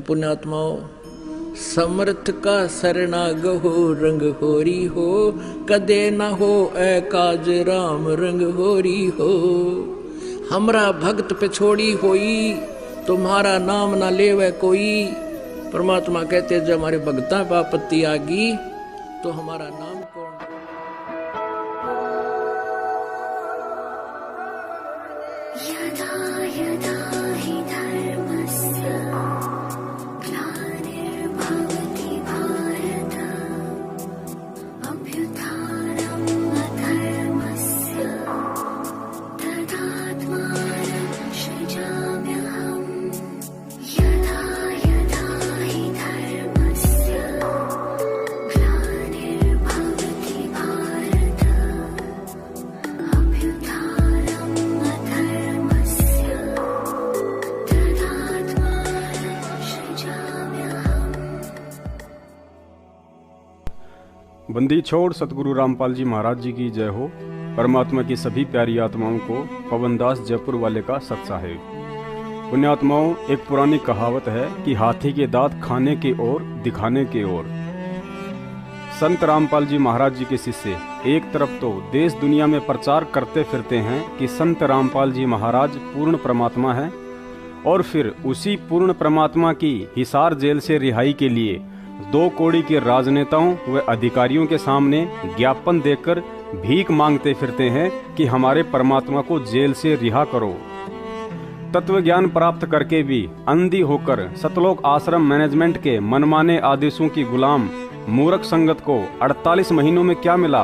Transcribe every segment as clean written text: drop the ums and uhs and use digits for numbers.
पुण्यात्माओं, समर्थ का शरणाग हो रंग होरी हो, कदे न हो ऐ काज राम रंग होरी हो। हमरा भक्त पे छोड़ी होई, तुम्हारा नाम ना लेवे कोई। परमात्मा कहते जब हमारे भक्ता पे आपत्ति आगी तो हमारा नाम कौन। यदा यदा हि धर्मस्य ग्लानिर्भवति भारत, अभ्युत्थानम् अधर्मस्य तदात्मानं सृजाम्यहम्। यदा यदा हि धर्मस्य ग्लानिर्भवति भारत, अभ्युत्थानम् अधर्मस्य तदात्मानं सृजाम्यहम्। बंदी छोड़ सतगुरु रामपाल जी महाराज जी की जय हो। परमात्मा की सभी प्यारी आत्माओं को पवनदास जयपुर वाले का सत साहेब। पुण्यात्माओं, एक पुरानी कहावत है कि हाथी के दांत खाने के ओर दिखाने के ओर। संत रामपाल जी महाराज जी के शिष्य एक तरफ तो देश दुनिया में प्रचार करते फिरते हैं कि संत रामपाल जी महाराज पूर्ण परमात्मा हैं, और फिर उसी पूर्ण परमात्मा की हिसार जेल से रिहाई के लिए 2 कौड़ी के राजनेताओं व अधिकारियों के सामने ज्ञापन देकर भीख मांगते फिरते हैं कि हमारे परमात्मा को जेल से रिहा करो। तत्व ज्ञान प्राप्त करके भी अंधी होकर सतलोक आश्रम मैनेजमेंट के मनमाने आदेशों की गुलाम मूर्ख संगत को 48 महीनों में क्या मिला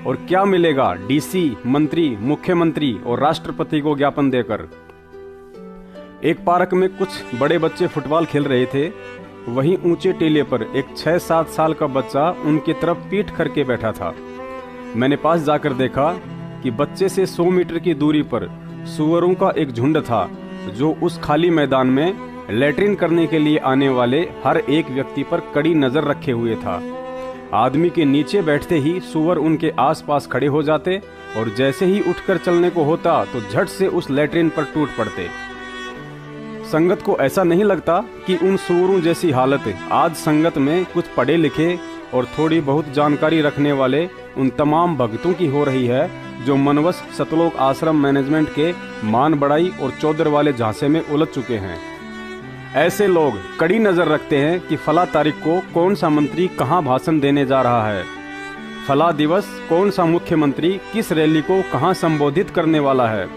और क्या मिलेगा डीसी, मंत्री, मुख्यमंत्री और राष्ट्रपति को ज्ञापन देकर। एक पार्क में कुछ बड़े बच्चे फुटबॉल खेल रहे थे। वहीं ऊंचे टीले पर एक 6-7 साल का बच्चा उनकी तरफ पीठ करके बैठा था। मैंने पास जाकर देखा कि बच्चे से 100 मीटर की दूरी पर सुअरों का एक झुंड था, जो उस खाली मैदान में लैट्रिन करने के लिए आने वाले हर एक व्यक्ति पर कड़ी नजर रखे हुए था। आदमी के नीचे बैठते ही सुअर उनके आसपास खड़े हो जाते और जैसे ही उठकर चलने को होता तो झट से उस लैट्रिन पर टूट पड़ते। संगत को ऐसा नहीं लगता कि उन सुअरों जैसी हालत आज संगत में कुछ पढ़े लिखे और थोड़ी बहुत जानकारी रखने वाले उन तमाम भक्तों की हो रही है, जो मनवश सतलोक आश्रम मैनेजमेंट के मान बढ़ाई और चौधर वाले झांसे में उलझ चुके हैं। ऐसे लोग कड़ी नजर रखते हैं कि फला तारीख को कौन सा मंत्री कहां भाषण देने जा रहा है, फला दिवस कौन सा मुख्यमंत्री किस रैली को कहां संबोधित करने वाला है,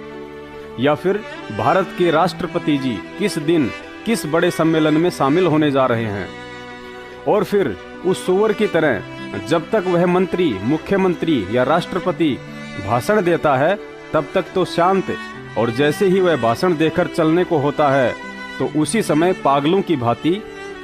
या फिर भारत के राष्ट्रपति जी किस दिन किस बड़े सम्मेलन में शामिल होने जा रहे हैं। और फिर उस सुअर की तरह जब तक वह मंत्री, मुख्यमंत्री या राष्ट्रपति भाषण देता है तब तक तो शांत, और जैसे ही वह भाषण देकर चलने को होता है तो उसी समय पागलों की भांति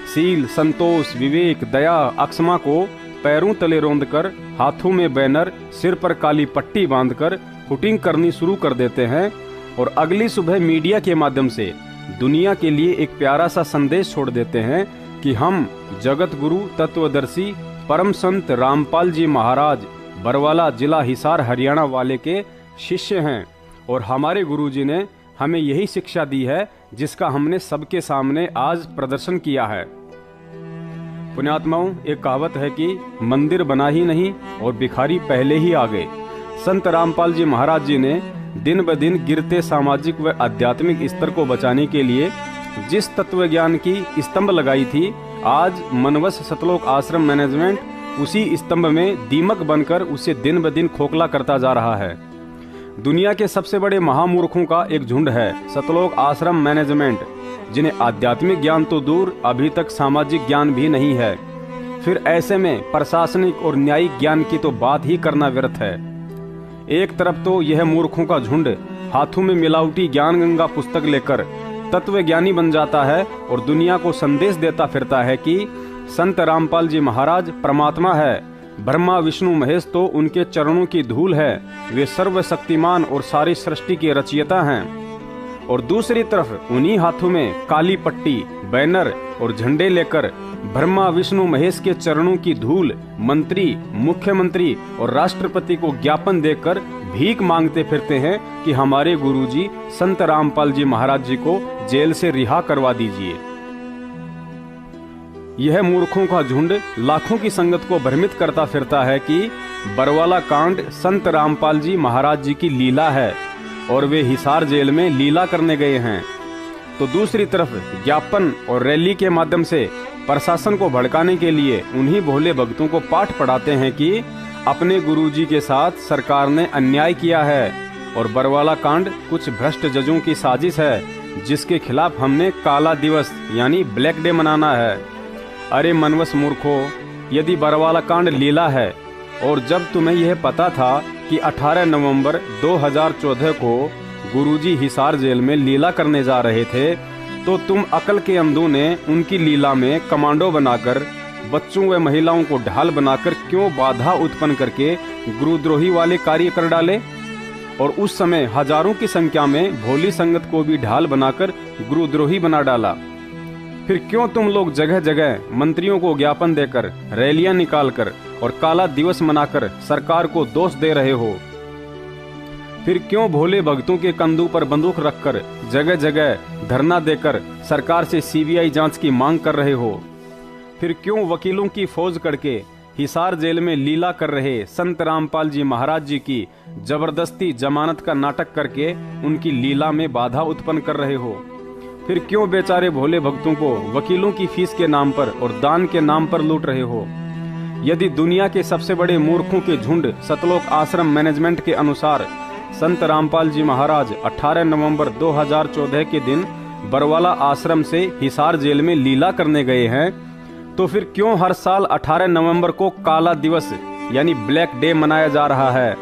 शील, संतोष, विवेक, दया, अक्षमा को पैरों तले रौंदकर, हाथों में बैनर, सिर पर काली पट्टी बांधकर हुटिंग करनी शुरू कर देते हैं और अगली सुबह मीडिया के माध्यम से दुनिया के लिए एक प्यारा सा संदेश छोड़ देते हैं कि हम जगत गुरु तत्वदर्शी परम संत रामपाल जी महाराज बरवाला जिला हिसार हरियाणा वाले के शिष्य हैं, और हमारे गुरुजी ने हमें यही शिक्षा दी है जिसका हमने सबके सामने आज प्रदर्शन किया है। पुण्यात्माओं, एक कहावत है कि मंदिर बना ही नहीं और भिखारी पहले ही आ गए। संत रामपाल जी महाराज जी ने दिन ब दिन गिरते सामाजिक व आध्यात्मिक स्तर को बचाने के लिए जिस तत्व ज्ञान की स्तंभ लगाई थी, आज मनवश सतलोक आश्रम मैनेजमेंट उसी स्तंभ में दीमक बनकर उसे दिन ब दिन खोखला करता जा रहा है। दुनिया के सबसे बड़े महामूर्खों का एक झुंड है सतलोक आश्रम मैनेजमेंट, जिन्हें आध्यात्मिक ज्ञान तो दूर अभी तक सामाजिक ज्ञान भी नहीं है। फिर ऐसे में प्रशासनिक और न्यायिक ज्ञान की तो बात ही करना व्यर्थ है। एक तरफ तो यह मूर्खों का झुंड हाथों में मिलावटी ज्ञान गंगा पुस्तक लेकर तत्व ज्ञानी बन जाता है और दुनिया को संदेश देता फिरता है कि संत रामपाल जी महाराज परमात्मा है, ब्रह्मा विष्णु महेश तो उनके चरणों की धूल है, वे सर्वशक्तिमान और सारी सृष्टि के रचयिता हैं। और दूसरी तरफ उन्हीं हाथों में काली पट्टी, बैनर और झंडे लेकर ब्रह्मा विष्णु महेश के चरणों की धूल मंत्री, मुख्यमंत्री और राष्ट्रपति को ज्ञापन देकर भीख मांगते फिरते हैं कि हमारे गुरुजी संत रामपाल जी महाराज जी को जेल से रिहा करवा दीजिए। यह मूर्खों का झुंड लाखों की संगत को भ्रमित करता फिरता है कि बरवाला कांड संत रामपाल जी महाराज जी की लीला है और वे हिसार जेल में लीला करने गए हैं। तो दूसरी तरफ ज्ञापन और रैली के माध्यम से प्रशासन को भड़काने के लिए उन्हीं भोले भक्तों को पाठ पढ़ाते हैं कि अपने गुरुजी के साथ सरकार ने अन्याय किया है और बरवाला कांड कुछ भ्रष्ट जजों की साजिश है जिसके खिलाफ हमने काला दिवस यानी ब्लैक डे मनाना है। अरे मनवस मूर्खो, यदि बरवाला कांड लीला है और जब तुम्हें यह पता था कि 18 नवंबर 2014 को गुरुजी हिसार जेल में लीला करने जा रहे थे, तो तुम अकल के अंधों ने उनकी लीला में कमांडो बनाकर बच्चों व महिलाओं को ढाल बनाकर क्यों बाधा उत्पन्न करके गुरुद्रोही वाले कार्य कर डाले? और उस समय हजारों की संख्या में भोली संगत को भी ढाल बनाकर गुरुद्रोही बना डाला। फिर क्यों तुम लोग जगह जगह मंत्रियों को ज्ञापन देकर, रैलियां निकालकर और काला दिवस मनाकर सरकार को दोष दे रहे हो? फिर क्यों भोले भक्तों के कंधों पर बंदूक रखकर जगह जगह धरना देकर सरकार से सीबीआई जांच की मांग कर रहे हो? फिर क्यों वकीलों की फौज करके हिसार जेल में लीला कर रहे संत रामपाल जी महाराज जी की जबरदस्ती जमानत का नाटक करके उनकी लीला में बाधा उत्पन्न कर रहे हो? फिर क्यों बेचारे भोले भक्तों को वकीलों की फीस के नाम पर और दान के नाम पर लूट रहे हो? यदि दुनिया के सबसे बड़े मूर्खों के झुंड सतलोक आश्रम मैनेजमेंट के अनुसार संत रामपाल जी महाराज 18 नवंबर 2014 के दिन बरवाला आश्रम से हिसार जेल में लीला करने गए हैं, तो फिर क्यों हर साल 18 नवंबर को काला दिवस यानी ब्लैक डे मनाया जा रहा है?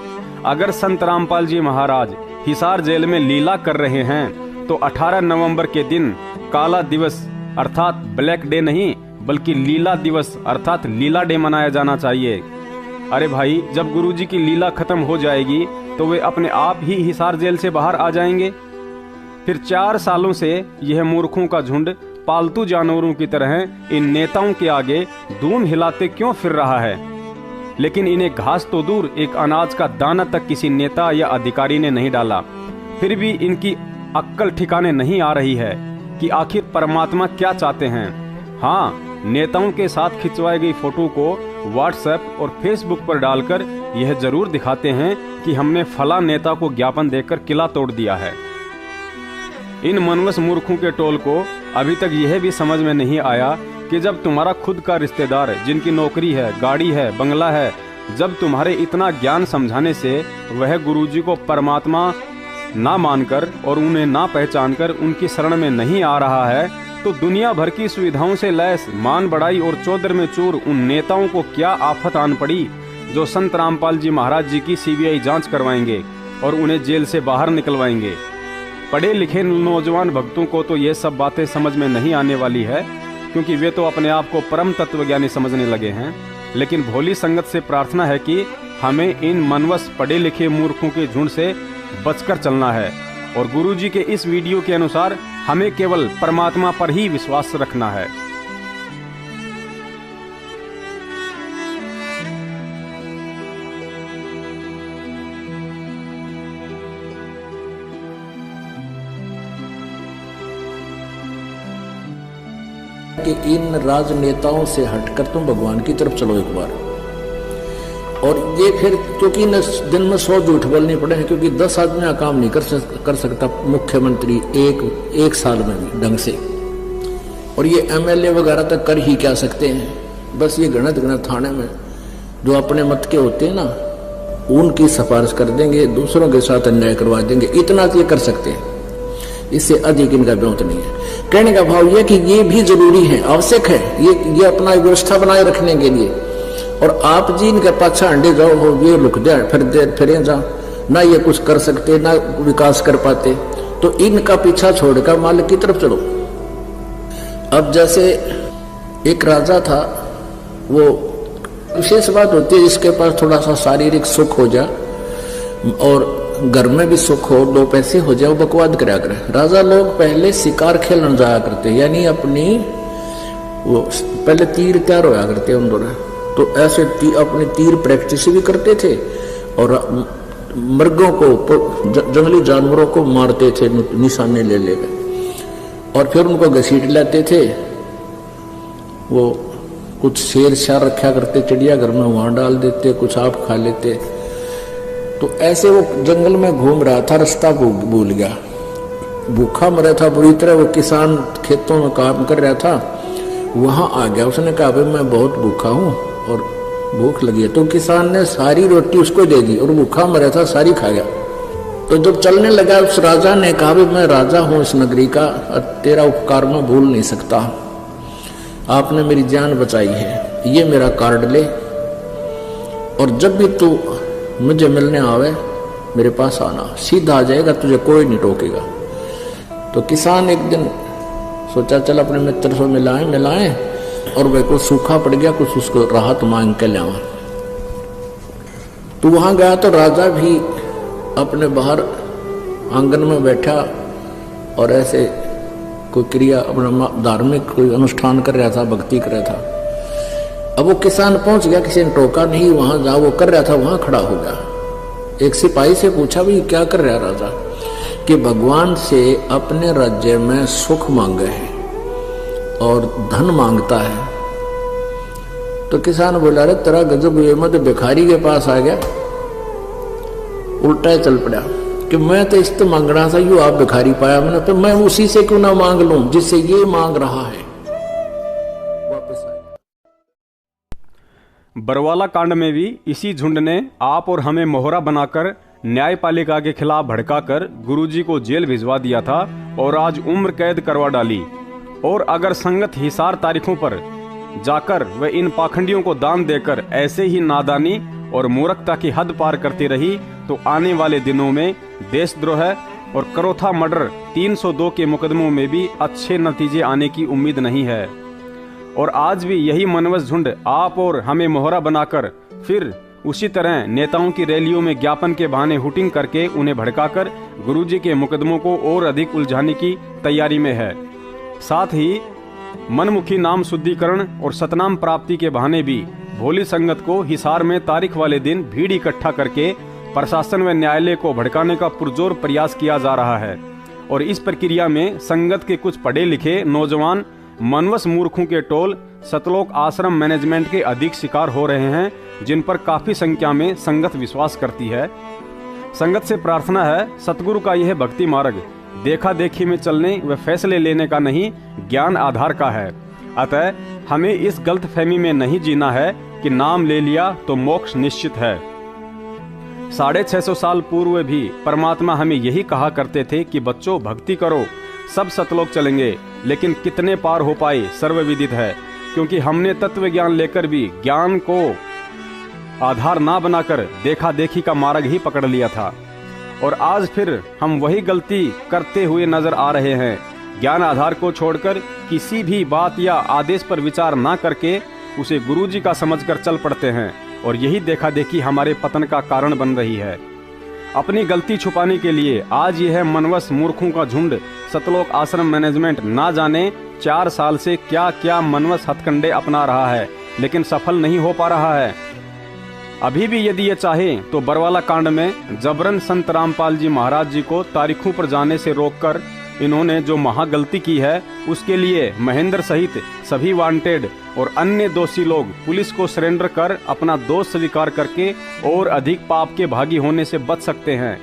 अगर संत रामपाल जी महाराज हिसार जेल में लीला कर रहे हैं तो 18 नवंबर के दिन काला दिवस अर्थात ब्लैक डे नहीं बल्कि लीला दिवस अर्थात लीला डे मनाया जाना चाहिए। अरे भाई, जब गुरुजी की लीला खत्म हो जाएगी तो वे अपने आप ही हिसार जेल से बाहर आ जाएंगे। फिर 4 सालों से यह मूर्खों का झुंड पालतू जानवरों की तरह इन नेताओं के आगे धूम हिलाते क्यों फिर रहा है? लेकिन इन्हें घास तो दूर एक अनाज का दाना तक किसी नेता या अधिकारी ने नहीं डाला। फिर भी इनकी अक्ल ठिकाने नहीं आ रही है कि आखिर परमात्मा क्या चाहते हैं। हाँ, नेताओं के साथ खिंचवाई गई फोटो को व्हाट्सएप और फेसबुक पर डालकर यह जरूर दिखाते हैं कि हमने फला नेता को ज्ञापन देकर किला तोड़ दिया है। इन मनवस मूर्खों के टोल को अभी तक यह भी समझ में नहीं आया कि जब तुम्हारा खुद का रिश्तेदार जिनकी नौकरी है, गाड़ी है, बंगला है, जब तुम्हारे इतना ज्ञान समझाने से वह गुरुजी को परमात्मा ना मानकर और उन्हें ना पहचानकर उनकी शरण में नहीं आ रहा है, तो दुनिया भर की सुविधाओं से लैस मान बढ़ाई और चौधर में चूर उन नेताओं को क्या आफत आन पड़ी जो संत रामपाल जी महाराज जी की सीबीआई जांच करवाएंगे और उन्हें जेल से बाहर निकलवाएंगे। पढ़े लिखे नौजवान भक्तों को तो ये सब बातें समझ में नहीं आने वाली है, क्योंकि वे तो अपने आप को परम तत्वज्ञानी समझने लगे हैं। लेकिन भोली संगत से प्रार्थना है कि हमें इन मनवस पढ़े लिखे मूर्खों के झुंड से बचकर चलना है और गुरुजी के इस वीडियो के अनुसार हमें केवल परमात्मा पर ही विश्वास रखना है। कि इन राजनेताओं से हटकर तुम भगवान की तरफ चलो एक बार। और ये फिर क्योंकि दिन में 100 झूठ बोलने पड़े हैं, क्योंकि 10 आदमी काम नहीं कर सकता मुख्यमंत्री एक साल में भी ढंग से, और ये एमएलए वगैरह तक कर ही क्या सकते हैं। बस ये गणत थाने में जो अपने मत के होते हैं ना, उनकी सिफारिश कर देंगे, दूसरों के साथ अन्याय करवा देंगे, इतना तो ये कर सकते हैं, इससे अधिक इनका ब्योत नहीं है। कहने का भाव यह कि ये भी जरूरी है, आवश्यक है, ये अपना व्यवस्था बनाए रखने के लिए। और आप जी इनके पाछा अंडे जाओ हो, ये लुक जाए फिर जा ना, ये कुछ कर सकते ना विकास कर पाते, तो इनका पीछा छोड़कर मालिक की तरफ चलो। अब जैसे एक राजा था, वो विशेष बात होती है जिसके पास थोड़ा सा शारीरिक सुख हो जाए और घर में भी सुख हो, 2 पैसे हो जाए, वो बकवाद कराया करे। राजा लोग पहले शिकार खेलने जाया करते, यानी अपनी वो पहले तीर तैयार होया करते उन दोनों, तो ऐसे अपनी तीर प्रैक्टिस भी करते थे और मृगों को, जंगली जानवरों को मारते थे निशाने ले लेकर, और फिर उनको घसीट लाते थे वो कुछ शेर शार रखा करते चिड़ियाघर में, वहां डाल देते, कुछ आप खा लेते। तो ऐसे वो जंगल में घूम रहा था, रास्ता भूल गया, भूखा मरा था बुरी तरह। वो किसान खेतों में काम कर रहा था, वहां आ गया। उसने कहा भाई मैं बहुत भूखा हूँ और भूख लगी है। तो किसान ने सारी रोटी उसको दे दी और भूखा मरा था, सारी खा गया। तो जब चलने लगा उस राजा ने कहा भाई मैं राजा हूँ इस नगरी का, तेरा उपकार मैं भूल नहीं सकता, आपने मेरी जान बचाई है, ये मेरा कार्ड ले और जब भी तू मुझे मिलने आवे मेरे पास आना, सीधा आ जाएगा, तुझे कोई नहीं टोकेगा। तो किसान एक दिन सोचा चल अपने मित्र से मिलाएं और वह को सूखा पड़ गया, कुछ उसको राहत मांग के लावा। तो वहां गया तो राजा भी अपने बाहर आंगन में बैठा और ऐसे कोई क्रिया अपना धार्मिक कोई अनुष्ठान कर रहा था, भक्ति कर रहा था। अब वो किसान पहुंच गया, किसी ने टोका नहीं, वहां जहां वो कर रहा था वहां खड़ा हो गया। एक सिपाही से पूछा भी क्या कर रहा राजा, कि भगवान से अपने राज्य में सुख मांगे है और धन मांगता है। तो किसान बोला रे तेरा गजब हुए, मैं तो भिखारी के पास आ गया, उल्टा चल पड़ा कि मैं तो इस तो मांग रहा था, यू आप भिखारी पाया मैंने, तो मैं उसी से क्यों ना मांग लूं जिससे ये मांग रहा है। वापस आया। बरवाला कांड में भी इसी झुंड ने आप और हमें मोहरा बनाकर न्यायपालिका के खिलाफ भड़काकर गुरुजी को जेल भिजवा दिया था और आज उम्र कैद करवा डाली। और अगर संगत हिसार तारीखों पर जाकर वे इन पाखंडियों को दान देकर ऐसे ही नादानी और मूर्खता की हद पार करती रही तो आने वाले दिनों में देशद्रोह और करोथा मर्डर 302 के मुकदमों में भी अच्छे नतीजे आने की उम्मीद नहीं है। और आज भी यही मनवस झुंड आप और हमें मोहरा बनाकर फिर उसी तरह नेताओं की रैलियों में ज्ञापन के बहाने हुटिंग करके उन्हें भड़काकर गुरुजी के मुकदमों को और अधिक उलझाने की तैयारी में है। साथ ही मनमुखी नाम शुद्धिकरण और सतनाम प्राप्ति के बहाने भी भोली संगत को हिसार में तारीख वाले दिन भीड़ इकट्ठा करके प्रशासन व न्यायालय को भड़काने का पुरजोर प्रयास किया जा रहा है। और इस प्रक्रिया में संगत के कुछ पढ़े लिखे नौजवान मनवस मूर्खों के टोल सतलोक आश्रम मैनेजमेंट के अधिक शिकार हो रहे हैं, जिन पर काफी संख्या में संगत विश्वास करती है। संगत से प्रार्थना है सतगुरु का यह भक्ति मार्ग देखा देखी में चलने व फैसले लेने का नहीं, ज्ञान आधार का है। अतः हमें इस गलत फहमी में नहीं जीना है कि नाम ले लिया तो मोक्ष निश्चित है। 650 साल पूर्व भी परमात्मा हमें यही कहा करते थे कि बच्चों भक्ति करो, सब सतलोक चलेंगे। लेकिन कितने पार हो पाए सर्वविदित है, क्योंकि हमने तत्व ज्ञान लेकर भी ज्ञान को आधार ना बनाकर देखा देखी का मार्ग ही पकड़ लिया था। और आज फिर हम वही गलती करते हुए नजर आ रहे हैं। ज्ञान आधार को छोड़कर किसी भी बात या आदेश पर विचार ना करके उसे गुरुजी का समझकर चल पड़ते हैं और यही देखा देखी हमारे पतन का कारण बन रही है। अपनी गलती छुपाने के लिए आज यह मनवस मूर्खों का झुंड सतलोक आश्रम मैनेजमेंट ना जाने 4 साल से क्या क्या मनवस हथकंडे अपना रहा है, लेकिन सफल नहीं हो पा रहा है। अभी भी यदि ये चाहे तो बरवाला कांड में जबरन संत रामपाल जी महाराज जी को तारीखों पर जाने से रोककर इन्होंने जो महागलती की है उसके लिए महेंद्र सहित सभी वांटेड और अन्य दोषी लोग पुलिस को सरेंडर कर अपना दोष स्वीकार करके और अधिक पाप के भागी होने से बच सकते हैं।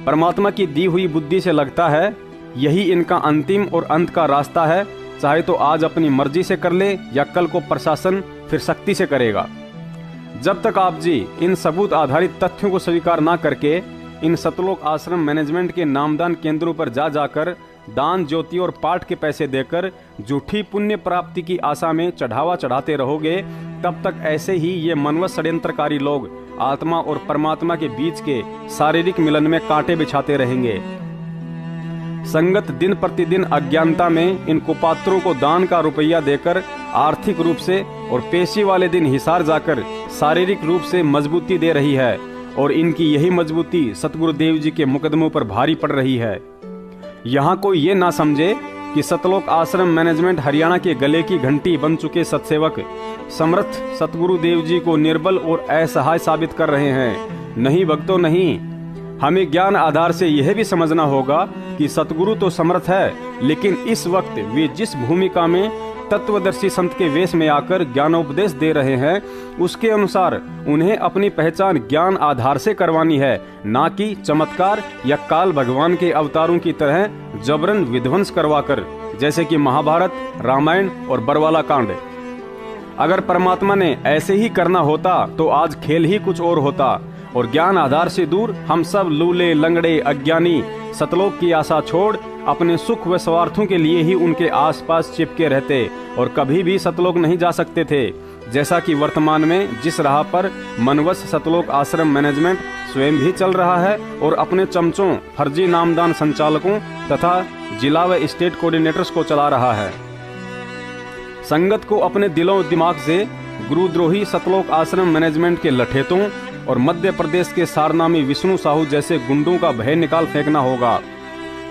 परमात्मा की दी हुई बुद्धि से लगता है यही इनका अंतिम और अंत का रास्ता है। चाहे तो आज अपनी मर्जी से कर ले या कल को प्रशासन फिर सख्ती से करेगा। जब तक आप जी इन सबूत आधारित तथ्यों को स्वीकार ना करके इन सतलोक आश्रम मैनेजमेंट के नामदान केंद्रों पर जा जाकर दान ज्योति और पाठ के पैसे देकर झूठी पुण्य प्राप्ति की आशा में चढ़ावा चढ़ाते रहोगे, तब तक ऐसे ही ये मनवस षड्यंत्रकारी लोग आत्मा और परमात्मा के बीच के शारीरिक मिलन में कांटे बिछाते रहेंगे। संगत दिन प्रतिदिन अज्ञानता में इन कुपात्रों को दान का रुपया देकर आर्थिक रूप से और पेशी वाले दिन हिसार जाकर शारीरिक रूप से मजबूती दे रही है और इनकी यही मजबूती सतगुरुदेव जी के मुकदमों पर भारी पड़ रही है। यहाँ कोई ये ना समझे कि सतलोक आश्रम मैनेजमेंट हरियाणा के गले की घंटी बन चुके सत्सेवक समर्थ सतगुरुदेव जी को निर्बल और असहाय साबित कर रहे हैं। नहीं भक्तों नहीं, हमें ज्ञान आधार से यह भी समझना होगा कि सतगुरु तो समर्थ है, लेकिन इस वक्त वे जिस भूमिका में तत्वदर्शी संत के वेश में आकर ज्ञानोपदेश दे रहे हैं, उसके अनुसार उन्हें अपनी पहचान ज्ञान आधार से करवानी है, ना कि चमत्कार या काल भगवान के अवतारों की तरह जबरन विध्वंस करवाकर, जैसे कि महाभारत, रामायण और बरवाला कांड। अगर परमात्मा ने ऐसे ही करना होता तो आज खेल ही कुछ और होता और ज्ञान आधार से दूर हम सब लूले लंगड़े अज्ञानी सतलोक की आशा छोड़ अपने सुख व स्वार्थों के लिए ही उनके आसपास चिपके रहते और कभी भी सतलोक नहीं जा सकते थे। जैसा कि वर्तमान में जिस राह पर मनवश सतलोक आश्रम मैनेजमेंट स्वयं भी चल रहा है और अपने चमचों, फर्जी नामदान संचालकों तथा जिला व स्टेट कोऑर्डिनेटर्स को चला रहा है। संगत को अपने दिलों दिमाग से गुरुद्रोही सतलोक आश्रम मैनेजमेंट के लठेतों और मध्य प्रदेश के सारनामी विष्णु साहू जैसे गुंडों का भय निकाल फेंकना होगा।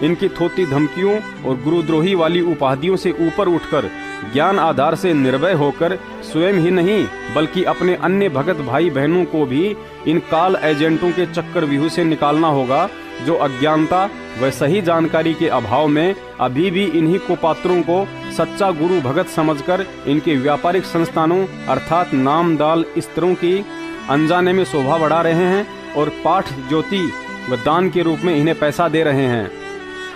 इनकी थोती धमकियों और गुरुद्रोही वाली उपाधियों से ऊपर उठकर ज्ञान आधार से निर्भय होकर स्वयं ही नहीं बल्कि अपने अन्य भगत भाई बहनों को भी इन काल एजेंटों के चक्कर व्यूह से निकालना होगा, जो अज्ञानता व सही जानकारी के अभाव में अभी भी इन्हीं कुपात्रों को सच्चा गुरु भगत समझकर इनके व्यापारिक संस्थानों अर्थात नाम दाल स्तरों की अनजाने में शोभा बढ़ा रहे हैं और पाठ ज्योति व दान के रूप में इन्हें पैसा दे रहे हैं।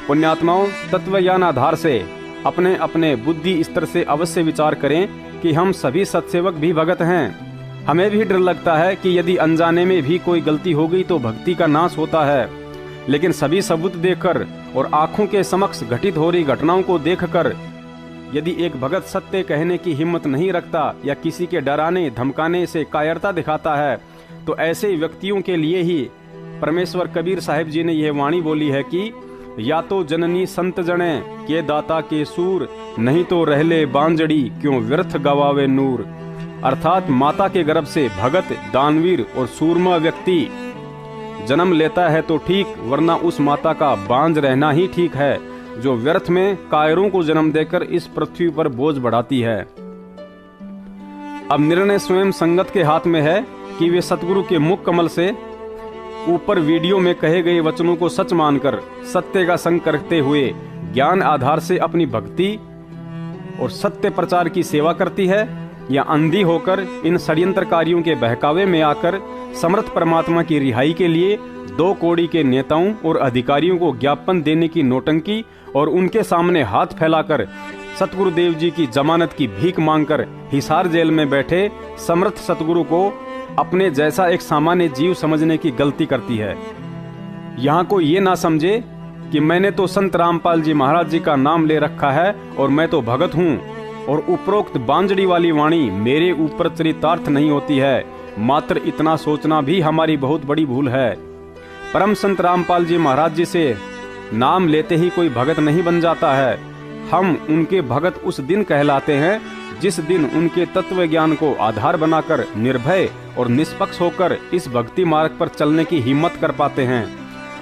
पुण्यात्माओं, तत्वज्ञान आधार से अपने अपने बुद्धि स्तर से अवश्य विचार करें कि हम सभी सत्सेवक भी भगत हैं। हमें भी डर लगता है कि यदि अनजाने में भी कोई गलती हो गई तो भक्ति का नाश होता है, लेकिन सभी सबूत देखकर और आंखों के समक्ष घटित हो रही घटनाओं को देखकर यदि एक भगत सत्य कहने की हिम्मत नहीं रखता या किसी के डराने धमकाने से कायरता दिखाता है, तो ऐसे व्यक्तियों के लिए ही परमेश्वर कबीर साहिब जी ने यह वाणी बोली है कि या तो जननी संत जने के दाता के सूर, नहीं तो रहले बांजड़ी क्यों व्यर्थ गवावे नूर। अर्थात माता के गर्भ से भगत, दानवीर और सूरमा व्यक्ति जन्म लेता है तो ठीक, वरना उस माता का बांझ रहना ही ठीक है, जो व्यर्थ में कायरों को जन्म देकर इस पृथ्वी पर बोझ बढ़ाती है। अब निर्णय स्वयं संगत के हाथ में है कि वे सतगुरु के मुख कमल से ऊपर वीडियो में कहे गए वचनों को सच मानकर सत्य का संग करते हुए ज्ञान आधार से अपनी भक्ति और सत्य प्रचार की सेवा करती है, या अंधी होकर इन षड्यंत्रकारियों के बहकावे में आकर समर्थ परमात्मा की रिहाई के लिए 2 कौड़ी के नेताओं और अधिकारियों को ज्ञापन देने की नौटंकी और उनके सामने हाथ फैलाकर सतगुरुदेव जी की जमानत की भीख मांगकर हिसार जेल में बैठे समर्थ सतगुरु को अपने जैसा एक सामान्य जीव समझने की गलती करती है। यहाँ कोई ये ना समझे कि मैंने तो संत रामपाल जी महाराज जी का नाम ले रखा है और मैं तो भगत हूँ और उपरोक्त बांजड़ी वाली वाणी मेरे ऊपर चरितार्थ नहीं होती है। मात्र इतना सोचना भी हमारी बहुत बड़ी भूल है। परम संत रामपाल जी महाराज जी से नाम लेते ही कोई भगत नहीं बन जाता है। हम उनके भगत उस दिन कहलाते हैं जिस दिन उनके तत्व ज्ञान को आधार बनाकर निर्भय और निष्पक्ष होकर इस भक्ति मार्ग पर चलने की हिम्मत कर पाते हैं।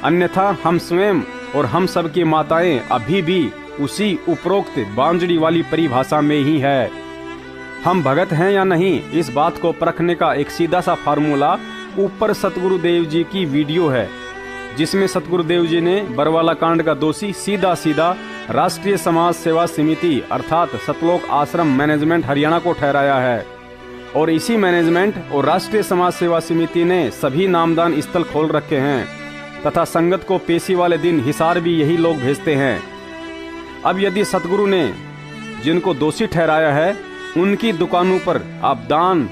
अन्यथा हम स्वयं और हम सबकी माताएं अभी भी उसी उपरोक्त बांजड़ी वाली परिभाषा में ही है। हम भगत हैं या नहीं, इस बात को परखने का एक सीधा सा फार्मूला ऊपर सतगुरुदेव जी की वीडियो है, जिसमें सतगुरुदेव जी ने बरवाला कांड का दोषी सीधा सीधा राष्ट्रीय समाज सेवा समिति अर्थात सतलोक आश्रम मैनेजमेंट हरियाणा को ठहराया है। और इसी मैनेजमेंट और राष्ट्रीय समाज सेवा समिति ने सभी नामदान स्थल खोल रखे हैं तथा संगत को पेशी वाले दिन हिसार भी यही लोग भेजते हैं। अब यदि सतगुरु ने जिनको दोषी ठहराया है उनकी दुकानों पर आप दान,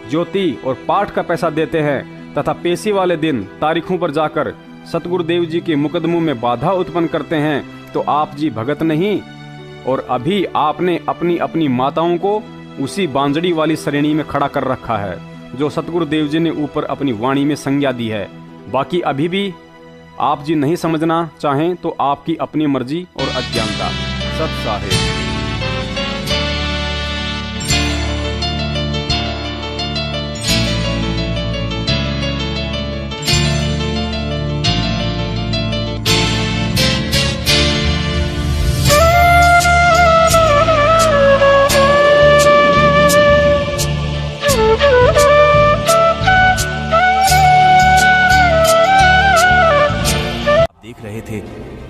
ज्योति और पाठ का पैसा देते हैं तथा पेशी वाले दिन तारीखों पर जाकर सतगुरुदेव जी के मुकदमों में बाधा उत्पन्न करते हैं, तो आप जी भगत नहीं। और अभी आपने अपनी अपनी माताओं को उसी बांजड़ी वाली श्रेणी में खड़ा कर रखा है जो सतगुरुदेव जी ने ऊपर अपनी वाणी में संज्ञा दी है। बाकी अभी भी आप जी नहीं समझना चाहें तो आपकी अपनी मर्जी और अज्ञानता। सत साहेब।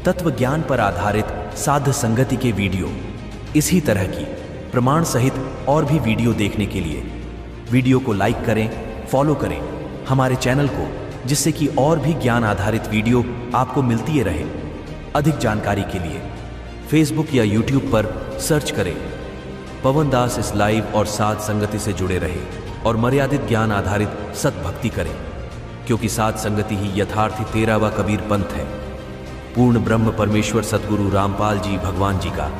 तत्व ज्ञान पर आधारित साध संगति के वीडियो इसी तरह की प्रमाण सहित और भी वीडियो देखने के लिए वीडियो को लाइक करें, फॉलो करें हमारे चैनल को, जिससे कि और भी ज्ञान आधारित वीडियो आपको मिलती रहे। अधिक जानकारी के लिए फेसबुक या यूट्यूब पर सर्च करें पवन दास इस लाइव और साध संगति से जुड़े रहे और मर्यादित ज्ञान आधारित सतभक्ति करें, क्योंकि साध संगति ही यथार्थी 13वां कबीर पंथ है। पूर्ण ब्रह्म परमेश्वर सतगुरु रामपाल जी भगवान जी का